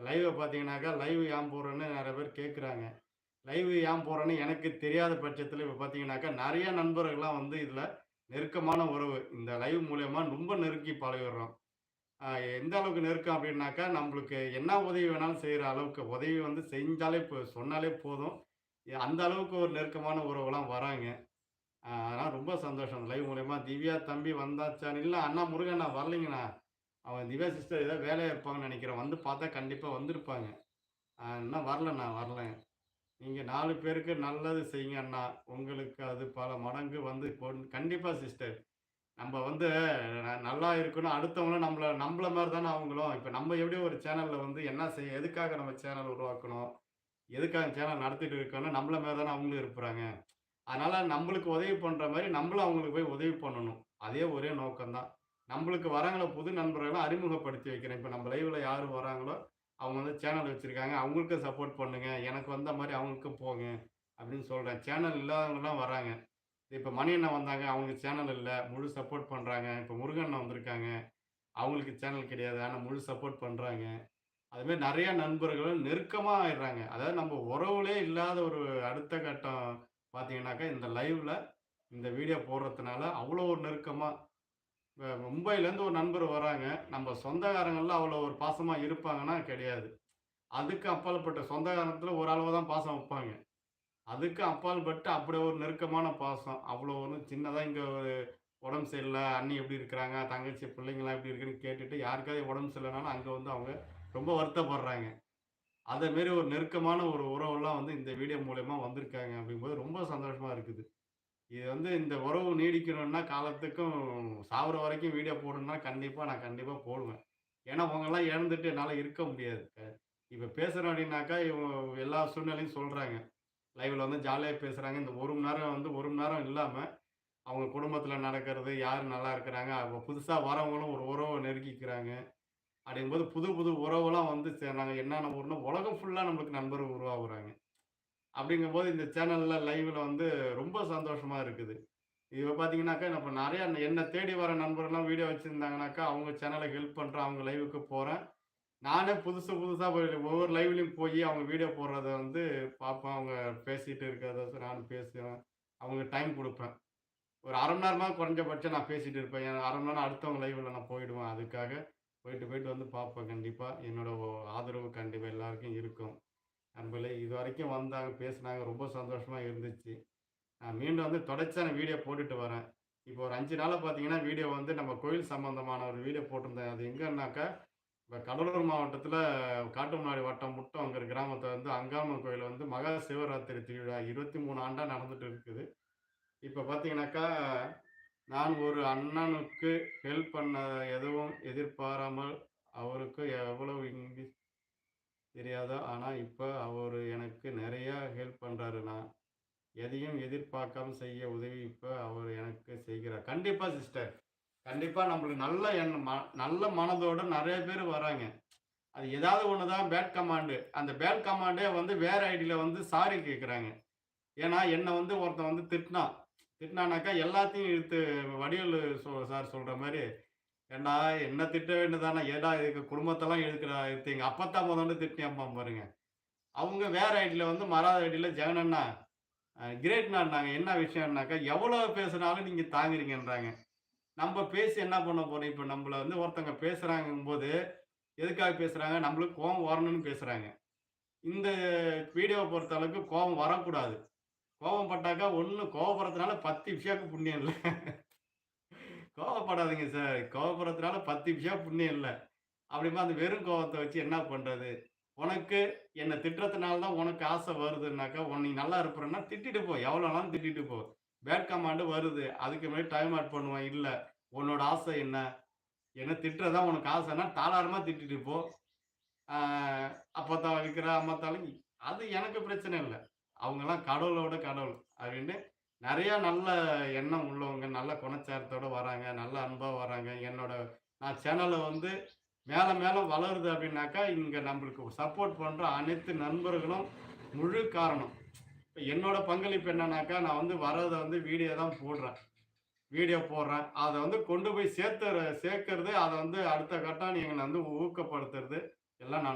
லைவ பார்த்தீங்கன்னாக்கா, லைவ் ஏன் போடுறேன்னு நெறைய பேர் கேட்குறாங்க. லைவ் ஏன் போடுறேன்னு எனக்கு தெரியாத பட்சத்தில இப்ப பார்த்தீங்கன்னாக்கா, நெறைய நண்பர்கள்லாம் வந்து இதில நெருக்கமான உறவு. இந்த லைவ் மூலியமா ரொம்ப நெருங்கி பழகிடுறோம். அ எந்த அளவுக்கு நெருக்கம் அப்டின்னாக்கா, நம்பளுக்கு என்ன உதவி வேணாலும் செய்ற அளவுக்கு உதவி வந்து செஞ்சாலே சொன்னாலே போதும். அந்த அளவுக்கு ஒரு நெருக்கமான உறவுலாம் வராங்க. அதனால ரொம்ப சந்தோஷம். அந்த லைவ் மூலியமா திவ்யா தம்பி வந்தாச்சான்னு, இல்ல அண்ணா முருகன் அண்ணா வரலைங்கண்ணா. அவன் திவ்யா சிஸ்டர் ஏதோ வேலையா இருப்பாங்கன்னு நெனைக்கிறேன். வந்து பார்த்தா கண்டிப்பா வந்திருப்பாங்க. இன்னும் வரலண்ணா வரல. நீங்க 4 பேருக்கு நல்லது செய்யுங்க அண்ணா. உங்களுக்கு அது பல மடங்கு வந்து கண்டிப்பா சிஸ்டர். நம்ப வந்து நல்லா இருக்கணும். அடுத்தவங்களும் நம்மள நம்மள மாரி தானே அவங்களும். இப்ப நம்ம எப்படி ஒரு சேனல்ல வந்து என்ன செய்ய எதுக்காக நம்ம சேனல் உருவாக்கணும்? எதுக்காக சேனல் நடத்திட்டு இருக்கோம்னா, நம்மள மாரி தானே அவங்களும் இருப்புறாங்க. அதனால நம்பளுக்கு உதவி பண்ற மாரி, நம்மளும் அவங்களுக்கு போய் உதவி பண்ணணும். அதே ஒரே நோக்கம் தான். நம்பளுக்கு வரவங்கள புது நண்பர்கள அறிமுகப்படுத்தி வைக்கிறேன். இப்ப நம்ம லைவ்ல யாரு வராங்களோ, அவங்க வந்து சேனல் வச்சிருக்காங்க. அவங்களுக்கும் சப்போர்ட் பண்ணுங்க. எனக்கு வந்த மாரி அவங்களுக்கும் போங்க. அப்படின்னு சொல்றேன். சேனல் இல்லாதவங்கலாம் வராங்க. இப்ப மணி அண்ணன் வந்தாங்க. அவங்களுக்கு சேனல் இல்ல. முழு சப்போர்ட் பண்றாங்க. இப்ப முருகன் அண்ணன் வந்திருக்காங்க. அவங்களுக்கு சேனல் கிடையாது. ஆனா முழு சப்போர்ட் பண்றாங்க. அது மாரி நெறைய நண்பர்கள் நெருக்கமா ஆயிடுறாங்க. அதாவது நம்ம உறவுலே இல்லாத ஒரு அடுத்த கட்டம் பார்த்தீங்கன்னாக்கா, இந்த லைவ்ல இந்த வீடியோ போடுறதுனால அவ்வளோ ஒரு நெருக்கமா மும்பைலேருந்து ஒரு நண்பர் வராங்க. நம்ம சொந்தக்காரங்கள்ல அவ்வளோ ஒரு பாசமா இருப்பாங்கன்னா கிடையாது. அதுக்கு அப்பாற்பட்ட சொந்தக்காரத்துல ஒரு அளவு தான் பாசம் வைப்பாங்க. அதுக்கு அப்பாற்பட்டு அப்படி ஒரு நெருக்கமான பாசம். அவ்வளோ ஒண்ணும் சின்னதா இங்க ஒரு உடம்பு சரியில்ல, அண்ணி எப்படி இருக்கிறாங்க, தங்கச்சி பிள்ளைங்கலாம் எப்படி இருக்குன்னு கேட்டுட்டு யாருக்காவது உடம்பு சரியில்லனாலும் அங்க வந்து அவங்க ரொம்ப வருத்தப்படுறாங்க. அத மாரி ஒரு நெருக்கமான ஒரு உறவுலாம் வந்து இந்த வீடியோ மூலியமா வந்திருக்காங்க அப்படிங்கும்போது ரொம்ப சந்தோஷமா இருக்குது. இது வந்து இந்த உறவு நீடிக்கணும்னா காலத்துக்கும் சாவுற வரைக்கும் வீடியோ போடணும்னா கண்டிப்பா போடுவேன். ஏன்னா அவங்கலாம் இழந்துட்டு என்னால இருக்க முடியாது. இப்ப பேசுறோம் அப்படின்னாக்கா, இவங்க எல்லா சூழ்நிலையும் சொல்றாங்க. லைவ்ல வந்து ஜாலியா பேசுறாங்க. இந்த 1 மணி நேரம் வந்து 1 மணி நேரம் இல்லாம, அவங்க குடும்பத்தில நடக்கிறது, யார் நல்லா இருக்கிறாங்க, புதுசா வரவங்களும் ஒரு உறவ நெருக்கிக்கிறாங்க. அப்படிங்கும்போது புது புது உறவுலாம் வந்து சேர்றாங்க. என்னென்ன ஊர்னா உலகம் ஃபுல்லா நம்மளுக்கு நண்பர்கள் உருவாகுறாங்க. அப்படிங்கும்போது இந்த சேனல்ல லைவ்ல வந்து ரொம்ப சந்தோஷமா இருக்குது. இப்ப பார்த்தீங்கன்னாக்கா, இப்ப நெறைய என்ன தேடி வர நண்பர்கள்லாம் வீடியோ வச்சிருந்தாங்கனாக்கா, அவங்க சேனலுக்கு ஹெல்ப் பண்றேன். அவங்க லைவுக்கு போறேன். நானே புதுசு புதுசா போய் ஒவ்வொரு லைவ்லயும் போயி அவங்க வீடியோ போடுறத வந்து பார்ப்பேன். அவங்க பேசிட்டு இருக்கிறத வச்சு நானும் பேசுவேன். அவங்களுக்கு டைம் குடுப்பேன். ஒரு 1/2 மணி நேரமாவது குறைஞ்சபட்சம் நான் பேசிட்டு இருப்பேன். 1/2 மணி நேரம் அடுத்தவங்க லைவ்ல நான் போயிடுவேன். அதுக்காக போயிட்டு வந்து பார்ப்பேன் கண்டிப்பா. என்னோட ஆதரவு கண்டிப்பா எல்லாருக்கும் இருக்கும். நண்பர்களே இதுவரைக்கும் வந்தாங்க, பேசுனாங்க. ரொம்ப சந்தோஷமா இருந்துச்சு. நான் மீண்டும் வந்து தொடர்ச்சியா நான் வீடியோ போட்டுட்டு வரேன். இப்போ ஒரு 5 நாளா பார்த்தீங்கன்னா, வீடியோ வந்து நம்ம கோயில் சம்பந்தமான ஒரு வீடியோ போட்டிருந்தேன். அது எங்கன்னாக்கா, இப்ப கடலூர் மாவட்டத்தில காட்டுமன்னாடி வட்டம் முட்டம்ங்கிற கிராமத்தில வந்து அங்காளம்மன் கோயில்ல வந்து மகா சிவராத்திரி திருவிழா 23 ஆண்டா நடந்துட்டு இருக்குது. இப்ப பார்த்தீங்கன்னாக்கா, நான் ஒரு அண்ணனுக்கு ஹெல்ப் பண்ண எதுவும் எதிர்பாராமல் அவருக்கு எவ்வளவு இங்கிலீஷ் தெரியாதோ, ஆனா இப்ப அவரு எனக்கு நெறையா ஹெல்ப் பண்றாருண்ணா. எதையும் எதிர்பார்க்காம செய்ய உதவி இப்ப அவரு எனக்கு செய்கிறார். கண்டிப்பா சிஸ்டர். கண்டிப்பா நம்மளுக்கு நல்ல எண்ணம் நல்ல மனதோட நெறைய பேர் வராங்க. அது ஏதாவது ஒண்ணு தான் பேட் கமாண்ட். அந்த பேட் கமாண்டே வந்து வேற ஐடில வந்து சாரி கேட்குறாங்க. ஏன்னா, என்ன வந்து ஒருத்தன் வந்து திட்டினான். திட்டினானாக்கா எல்லாத்தையும் இழுத்து வடிவேலு சார் சொல்ற மாரி, "ஏன்டா என்ன திட்ட வேண்டியதுதானே, ஏன்டா இதுக்கு குடும்பத்தெல்லாம் இழுத்து எங்க அப்பத்தான் மொதல்ல திட்டினியாம்பான் பாருங்க." அவங்க வேற ஐடில வந்து மறாத ஐடில ஜெகனண்ணா கிரேட்ண்ணான்னாங்க. என்ன விஷயம்னாக்கா, எவ்வளோ பேசினாலும் நீங்க தாங்குறீங்கன்றாங்க. நம்ப பேசி என்ன பண்ண போறோம்? இப்ப நம்பள வந்து ஒருத்தங்க பேசுறாங்கங்கும்போது, எதுக்காக பேசுறாங்க? நம்மளுக்கு கோவம் வரணும்னு பேசுறாங்க. இந்த வீடியோவ பொறுத்த அளவுக்கு கோவம் வரக்கூடாது. கோவம் பட்டாக்கா ஒண்ணு கோவப்படுறதுனால 10 இஃப்யாக்கு புண்ணியம் இல்ல. கோவப்படாதீங்க சார். கோவப்படுறதுனால 10 இஃப்யா புண்ணியம் இல்ல. அப்படிங்கும்போது அந்த வெறும் கோவத்த வச்சு என்ன பண்றது? உனக்கு என்ன திட்டுறதுனால தான் உனக்கு ஆசை வருதுன்னாக்கா, நீ நல்லா இருப்பேன்னா திட்டிட்டு போ. எவ்வளோ நாளும் திட்டிட்டு போ. பேட் கமாண்ட் வருது. அதுக்கு முன்னாடி டைம் அவுட் பண்ணுவேன். இல்ல. உன்னோட ஆசை என்ன? என்ன திட்டுறது தான் உனக்கு ஆசைன்னா, தாராளமா திட்டிட்டு போ. ஆ அப்பத்தா இருக்கிற, அம்மத்தாலும் அது எனக்கு பிரச்சனை இல்ல. அவங்கலாம் கடவுளோட கடவுள். அப்படின்னு நெறைய நல்ல எண்ணம் உள்ளவங்க, நல்ல குணச்சாரத்தோட வராங்க. நல்ல அன்பா வராங்க. நான் சேனல வந்து மேல மேல வளருது அப்படின்னாக்கா, இங்க நம்மளுக்கு சப்போர்ட் பண்ற அனைத்து நண்பர்களும் முழு காரணம். இப்ப என்னோட பங்களிப்பு என்னன்னாக்கா, நான் வந்து வர்றத வந்து வீடியோ தான் போடுறேன். வீடியோ போடுறேன். அத வந்து கொண்டு போய் சேர்க்கிறது, அத வந்து அடுத்த கட்டம் நீங்க வந்து ஊக்கப்படுத்துறது எல்லாம் நான்